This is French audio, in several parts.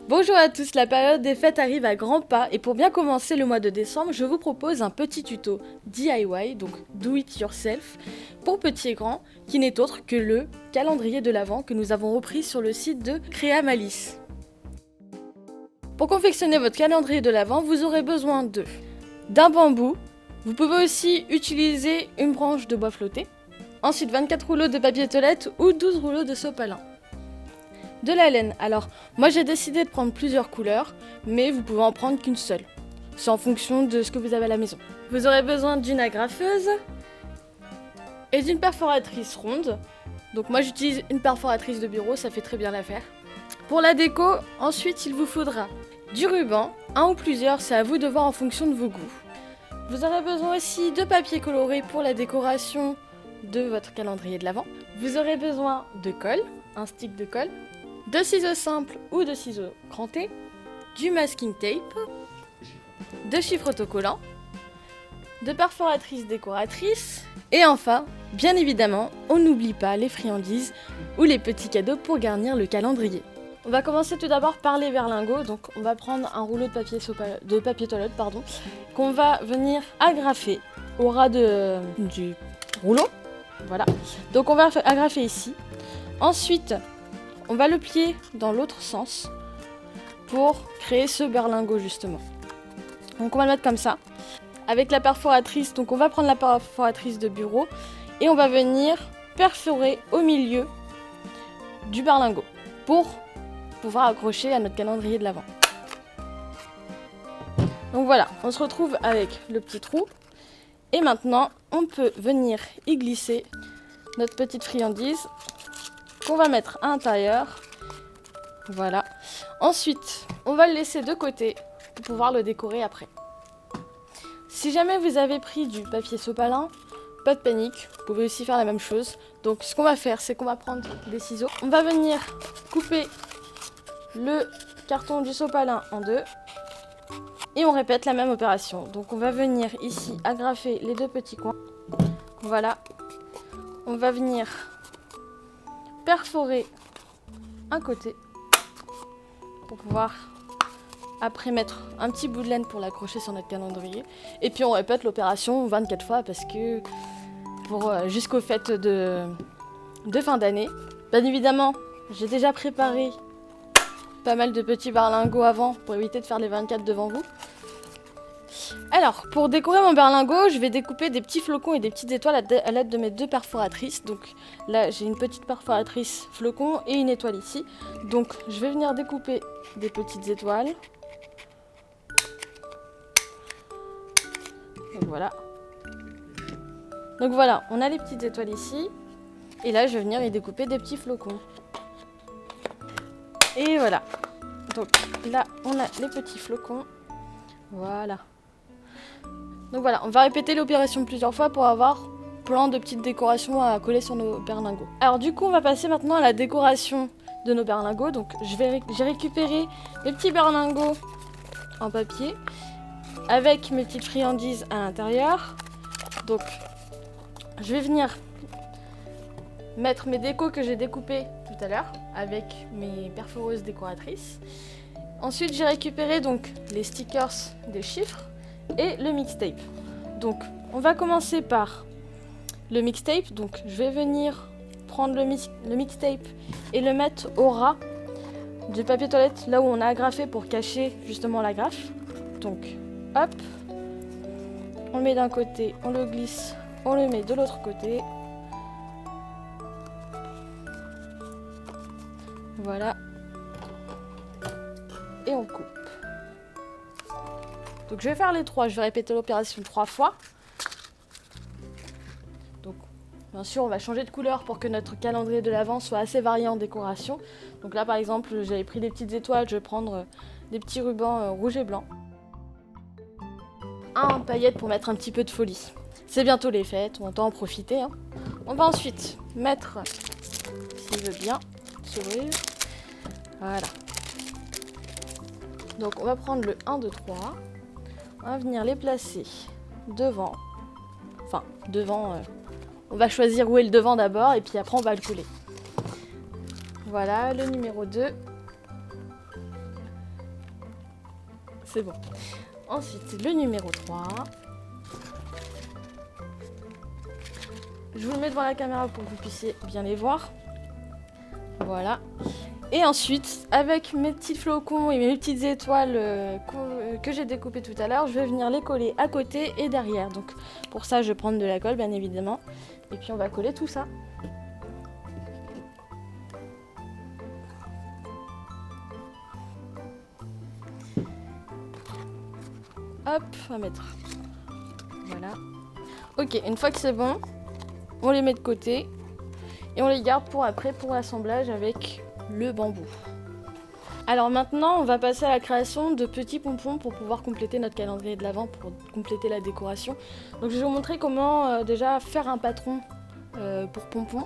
Bonjour à tous, la période des fêtes arrive à grands pas et pour bien commencer le mois de décembre, je vous propose un petit tuto DIY, donc Do It Yourself, pour petits et grands, qui n'est autre que le calendrier de l'Avent que nous avons repris sur le site de Créa Malice. Pour confectionner votre calendrier de l'Avent, vous aurez besoin d'un bambou, vous pouvez aussi utiliser une branche de bois flotté, ensuite 24 rouleaux de papier toilette ou 12 rouleaux de sopalin. De la laine, alors moi j'ai décidé de prendre plusieurs couleurs, mais vous pouvez en prendre qu'une seule. C'est en fonction de ce que vous avez à la maison. Vous aurez besoin d'une agrafeuse et d'une perforatrice ronde. Donc moi j'utilise une perforatrice de bureau, ça fait très bien l'affaire. Pour la déco, ensuite il vous faudra du ruban, un ou plusieurs, c'est à vous de voir en fonction de vos goûts. Vous aurez besoin aussi de papier coloré pour la décoration de votre calendrier de l'Avent. Vous aurez besoin de colle, un stick de colle, de ciseaux simples ou de ciseaux crantés, du masking tape, de chiffres autocollants, de perforatrices décoratrices, et enfin, bien évidemment, on n'oublie pas les friandises ou les petits cadeaux pour garnir le calendrier. On va commencer tout d'abord par les berlingots, donc on va prendre un rouleau de papier toilette, qu'on va venir agrafer au ras du rouleau. Voilà, donc on va agrafer ici. Ensuite, on va le plier dans l'autre sens pour créer ce berlingot justement. Donc on va le mettre comme ça. Avec la perforatrice, donc on va prendre la perforatrice de bureau et on va venir perforer au milieu du berlingot pour pouvoir accrocher à notre calendrier de l'Avent. Donc voilà, on se retrouve avec le petit trou. Et maintenant, on peut venir y glisser notre petite friandise qu'on va mettre à l'intérieur. Voilà. Ensuite, on va le laisser de côté pour pouvoir le décorer après. Si jamais vous avez pris du papier sopalin, pas de panique, vous pouvez aussi faire la même chose. Donc ce qu'on va faire, c'est qu'on va prendre des ciseaux. On va venir couper le carton du sopalin en deux. Et on répète la même opération. Donc on va venir ici agrafer les deux petits coins. Voilà. On va venir perforer un côté pour pouvoir après mettre un petit bout de laine pour l'accrocher sur notre calendrier. Et puis on répète l'opération 24 fois parce que jusqu'aux fêtes de fin d'année. Bien évidemment, j'ai déjà préparé pas mal de petits berlingots avant pour éviter de faire les 24 devant vous. Alors, pour décorer mon berlingot, je vais découper des petits flocons et des petites étoiles à l'aide de mes deux perforatrices. Donc là, j'ai une petite perforatrice flocon et une étoile ici. Donc, je vais venir découper des petites étoiles. Donc voilà, on a les petites étoiles ici. Et là, je vais venir y découper des petits flocons. Et voilà. Donc là, on a les petits flocons. Voilà. Donc voilà, on va répéter l'opération plusieurs fois pour avoir plein de petites décorations à coller sur nos berlingots. Alors du coup, on va passer maintenant à la décoration de nos berlingots. Donc j'ai récupéré mes petits berlingots en papier avec mes petites friandises à l'intérieur. Donc je vais venir mettre mes décos que j'ai découpés tout à l'heure avec mes perforeuses décoratrices. Ensuite, j'ai récupéré donc les stickers des chiffres et le mixtape. Donc, on va commencer par le mixtape. Donc, je vais venir prendre le mixtape et le mettre au ras du papier toilette, là où on a agrafé pour cacher justement l'agrafe. Donc, hop, on le met d'un côté, on le glisse, on le met de l'autre côté. Voilà. Et on coupe. Donc je vais faire les trois, je vais répéter l'opération 3 fois. Donc bien sûr on va changer de couleur pour que notre calendrier de l'Avent soit assez varié en décoration. Donc là par exemple j'avais pris des petites étoiles, je vais prendre des petits rubans rouge et blanc. Un paillette pour mettre un petit peu de folie. C'est bientôt les fêtes, on entend en profiter. Hein. On va ensuite mettre, s'il veut bien, s'ouvrir. Voilà. Donc on va prendre le 1, 2, 3. On va venir les placer devant. Enfin, devant. On va choisir où est le devant d'abord et puis après on va le coller. Voilà, le numéro 2. C'est bon. Ensuite, le numéro 3. Je vous le mets devant la caméra pour que vous puissiez bien les voir. Voilà. Et ensuite, avec mes petits flocons et mes petites étoiles que j'ai découpées tout à l'heure, je vais venir les coller à côté et derrière. Donc pour ça, je vais prendre de la colle, bien évidemment. Et puis on va coller tout ça. Hop, on va mettre. Voilà. Ok, une fois que c'est bon, on les met de côté. Et on les garde pour après, pour l'assemblage avec le bambou. Alors maintenant, on va passer à la création de petits pompons pour pouvoir compléter notre calendrier de l'Avent, pour compléter la décoration. Donc je vais vous montrer comment déjà faire un patron pour pompons.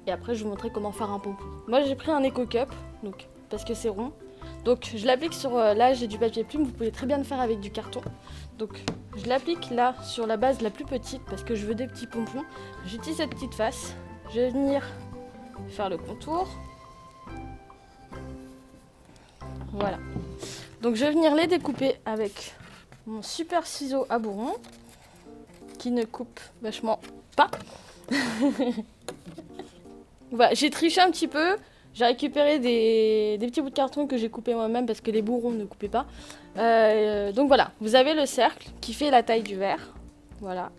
Et après, je vais vous montrer comment faire un pompon. Moi, j'ai pris un Eco Cup, donc, parce que c'est rond. Donc je l'applique sur, là j'ai du papier plume, vous pouvez très bien le faire avec du carton. Donc je l'applique là sur la base la plus petite parce que je veux des petits pompons. J'utilise cette petite face. Je vais venir faire le contour. Voilà. Donc je vais venir les découper avec mon super ciseau à bourron qui ne coupe vachement pas. Voilà, j'ai triché un petit peu. J'ai récupéré des petits bouts de carton que j'ai coupés moi-même parce que les bourrons ne coupaient pas. Donc voilà, vous avez le cercle qui fait la taille du verre. Voilà.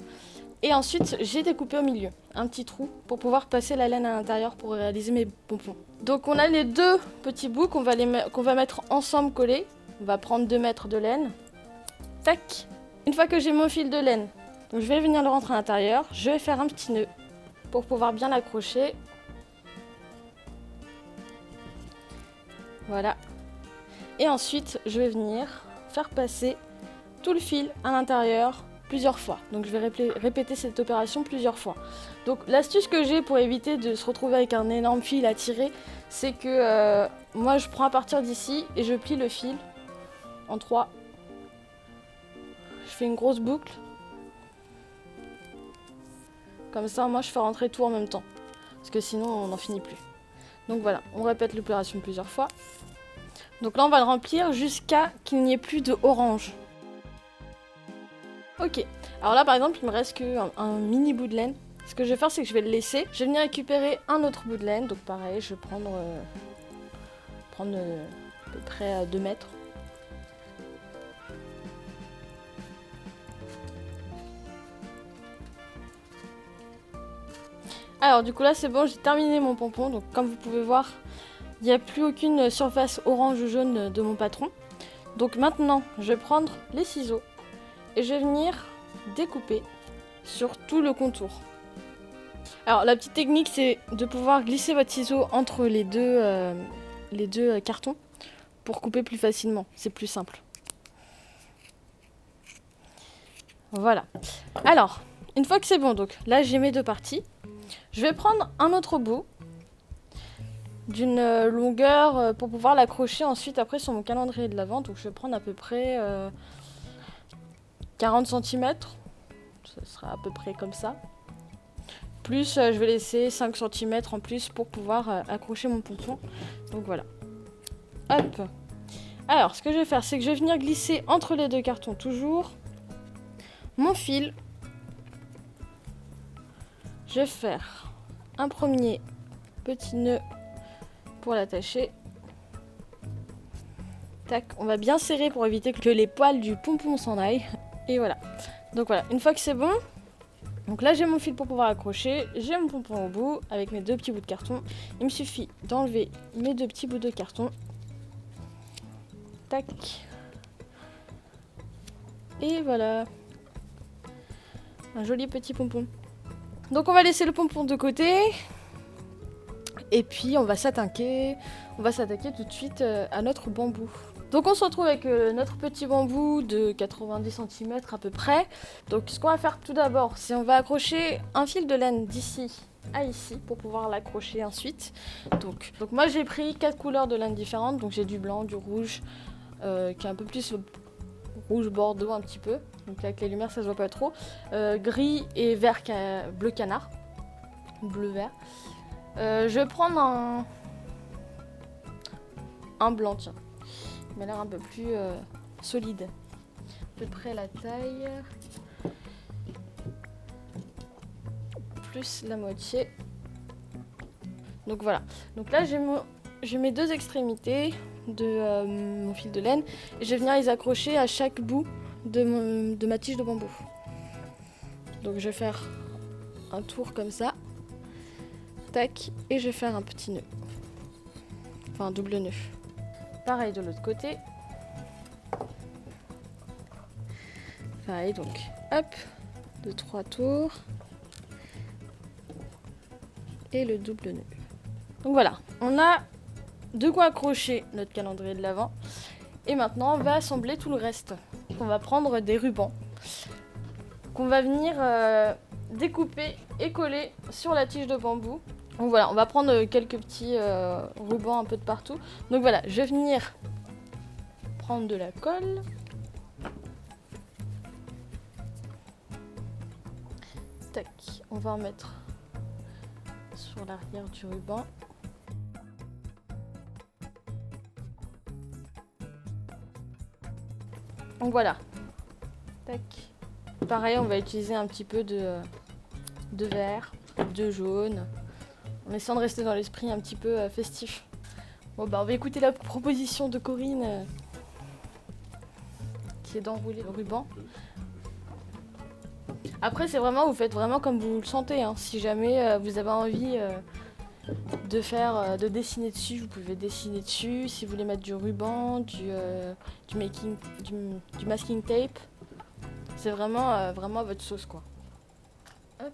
Et ensuite, j'ai découpé au milieu un petit trou pour pouvoir passer la laine à l'intérieur pour réaliser mes pompons. Donc on a les deux petits bouts qu'on va mettre ensemble collés. On va prendre 2 mètres de laine. Tac. Une fois que j'ai mon fil de laine, donc je vais venir le rentrer à l'intérieur. Je vais faire un petit nœud pour pouvoir bien l'accrocher. Voilà. Et ensuite, je vais venir faire passer tout le fil à l'intérieur plusieurs fois. Donc je vais répéter cette opération plusieurs fois. Donc l'astuce que j'ai pour éviter de se retrouver avec un énorme fil à tirer, c'est que moi je prends à partir d'ici et je plie le fil en 3. Je fais une grosse boucle. Comme ça, moi je fais rentrer tout en même temps. Parce que sinon on n'en finit plus. Donc voilà, on répète l'opération plusieurs fois. Donc là on va le remplir jusqu'à qu'il n'y ait plus de orange. Ok, alors là par exemple il me reste qu'un mini bout de laine. Ce que je vais faire c'est que je vais le laisser. Je vais venir récupérer un autre bout de laine. Donc pareil, je vais prendre à peu près 2 mètres. Alors du coup là c'est bon, j'ai terminé mon pompon. Donc comme vous pouvez voir, il n'y a plus aucune surface orange ou jaune de mon patron. Donc maintenant je vais prendre les ciseaux et je vais venir découper sur tout le contour. Alors la petite technique c'est de pouvoir glisser votre ciseau entre les deux cartons pour couper plus facilement, c'est plus simple. Voilà. Alors, une fois que c'est bon, donc là j'ai mes deux parties, je vais prendre un autre bout d'une longueur pour pouvoir l'accrocher ensuite après sur mon calendrier de l'Avent. Donc je vais prendre à peu près 40 cm, ça sera à peu près comme ça. Plus je vais laisser 5 cm en plus pour pouvoir accrocher mon pompon. Donc voilà. Hop. Alors ce que je vais faire c'est que je vais venir glisser entre les deux cartons toujours mon fil. Je vais faire un premier petit nœud pour l'attacher. Tac, on va bien serrer pour éviter que les poils du pompon s'en aillent. Et voilà. Donc voilà, une fois que c'est bon, donc là j'ai mon fil pour pouvoir accrocher, j'ai mon pompon au bout avec mes deux petits bouts de carton. Il me suffit d'enlever mes deux petits bouts de carton. Tac. Et voilà. Un joli petit pompon. Donc on va laisser le pompon de côté. Et puis on va s'attaquer tout de suite à notre bambou. Donc on se retrouve avec notre petit bambou de 90 cm à peu près. Donc ce qu'on va faire tout d'abord, c'est on va accrocher un fil de laine d'ici à ici pour pouvoir l'accrocher ensuite. Donc moi j'ai pris 4 couleurs de laine différentes. Donc j'ai du blanc, du rouge, qui est un peu plus rouge bordeaux un petit peu. Donc là, avec les lumières ça se voit pas trop. Gris et vert, bleu canard. Bleu vert. Je vais prendre un blanc, tiens. Il m'a l'air un peu plus solide. À peu près la taille. Plus la moitié. Donc voilà. Donc là j'ai mes deux extrémités de mon fil de laine. Et je vais venir les accrocher à chaque bout de ma tige de bambou. Donc je vais faire un tour comme ça. Tac. Et je vais faire un petit nœud. Enfin un double nœud. Pareil de l'autre côté. Pareil donc. Hop. 2-3 tours. Et le double nœud. Donc voilà. On a de quoi accrocher notre calendrier de l'Avent. Et maintenant on va assembler tout le reste. On va prendre des rubans qu'on va venir découper et coller sur la tige de bambou. Donc voilà, on va prendre quelques petits rubans un peu de partout. Donc voilà, je vais venir prendre de la colle. Tac, on va en mettre sur l'arrière du ruban. Donc voilà. Tac. Pareil, on va utiliser un petit peu de vert, de jaune, en essayant de rester dans l'esprit un petit peu festif. Bon bah on va écouter la proposition de Corinne qui est d'enrouler le ruban. Après c'est vraiment, vous faites vraiment comme vous le sentez, hein. Si jamais vous avez envie de dessiner dessus, vous pouvez dessiner dessus. Si vous voulez mettre du ruban, du masking tape, c'est vraiment, vraiment votre sauce quoi. Hop.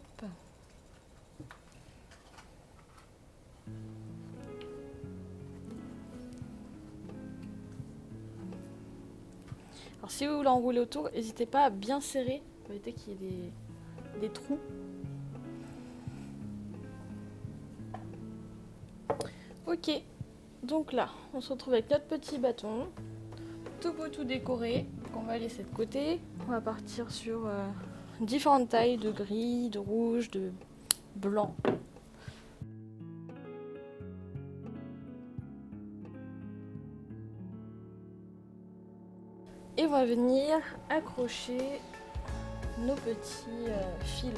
Alors si vous l'enroulez autour, n'hésitez pas à bien serrer pour éviter qu'il y ait des trous. Ok, donc là, on se retrouve avec notre petit bâton, tout beau, tout décoré, qu'on va laisser de côté. On va partir sur différentes tailles de gris, de rouge, de blanc. Et on va venir accrocher nos petits fils.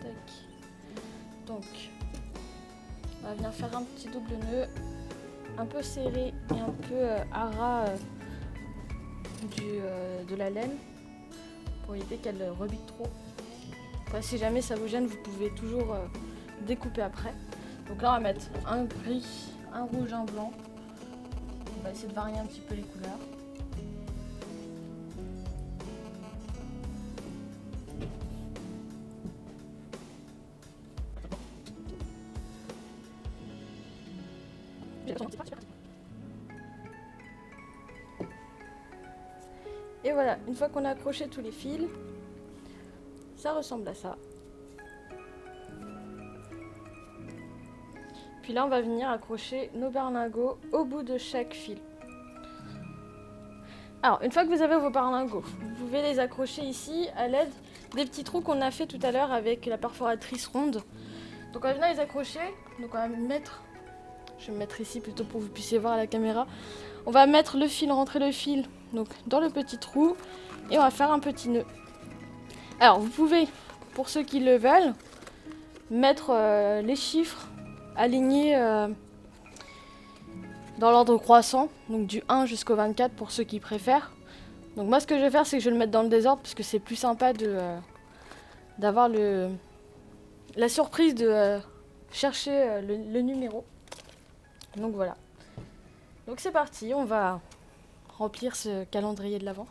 Tac. Donc, on va venir faire un petit double nœud, un peu serré et un peu à ras de la laine, pour éviter qu'elle rebique trop. Après, si jamais ça vous gêne, vous pouvez toujours découper après. Donc là, on va mettre un gris, un rouge, un blanc. On va essayer de varier un petit peu les couleurs. Et voilà, une fois qu'on a accroché tous les fils, ça ressemble à ça. Puis là, on va venir accrocher nos berlingots au bout de chaque fil. Alors, une fois que vous avez vos berlingots, vous pouvez les accrocher ici à l'aide des petits trous qu'on a fait tout à l'heure avec la perforatrice ronde. Donc on va venir les accrocher. Donc on va mettre, je vais me mettre ici plutôt pour que vous puissiez voir à la caméra. On va mettre le fil, rentrer le fil donc dans le petit trou et on va faire un petit nœud. Alors vous pouvez, pour ceux qui le veulent, mettre les chiffres alignés dans l'ordre croissant, donc du 1 jusqu'au 24 pour ceux qui préfèrent. Donc moi ce que je vais faire, c'est que je vais le mettre dans le désordre parce que c'est plus sympa d'avoir la surprise de chercher le numéro. Donc voilà. Donc c'est parti, on va remplir ce calendrier de l'Avent.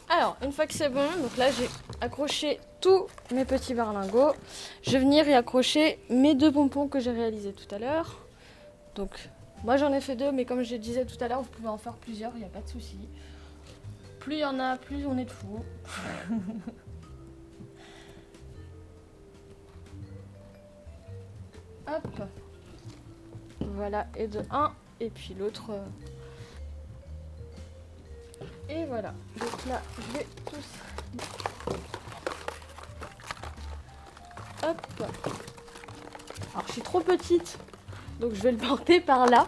Alors, une fois que c'est bon, donc là j'ai accroché tous mes petits berlingots. Je vais venir y accrocher mes deux pompons que j'ai réalisés tout à l'heure. Donc, moi j'en ai fait deux, mais comme je disais tout à l'heure, vous pouvez en faire plusieurs, il n'y a pas de souci. Plus il y en a, plus on est de fous. Hop. Voilà, et de un, et puis l'autre. Et voilà. Donc là, je vais tous. Hop. Alors, je suis trop petite, donc je vais le porter par là.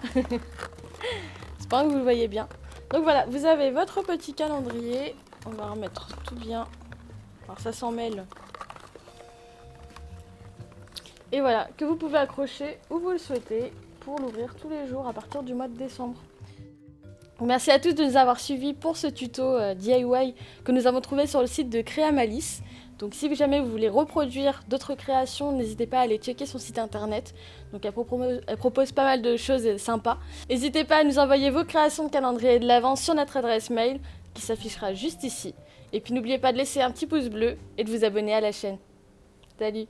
J'espère que vous le voyez bien. Donc voilà, vous avez votre petit calendrier. On va remettre tout bien. Alors ça s'en mêle. Et voilà, que vous pouvez accrocher où vous le souhaitez pour l'ouvrir tous les jours à partir du mois de décembre. Merci à tous de nous avoir suivis pour ce tuto DIY que nous avons trouvé sur le site de Créamalice. Donc si jamais vous voulez reproduire d'autres créations, n'hésitez pas à aller checker son site internet. Donc elle propose pas mal de choses sympas. N'hésitez pas à nous envoyer vos créations de calendrier de l'Avent sur notre adresse mail qui s'affichera juste ici. Et puis n'oubliez pas de laisser un petit pouce bleu et de vous abonner à la chaîne. Salut!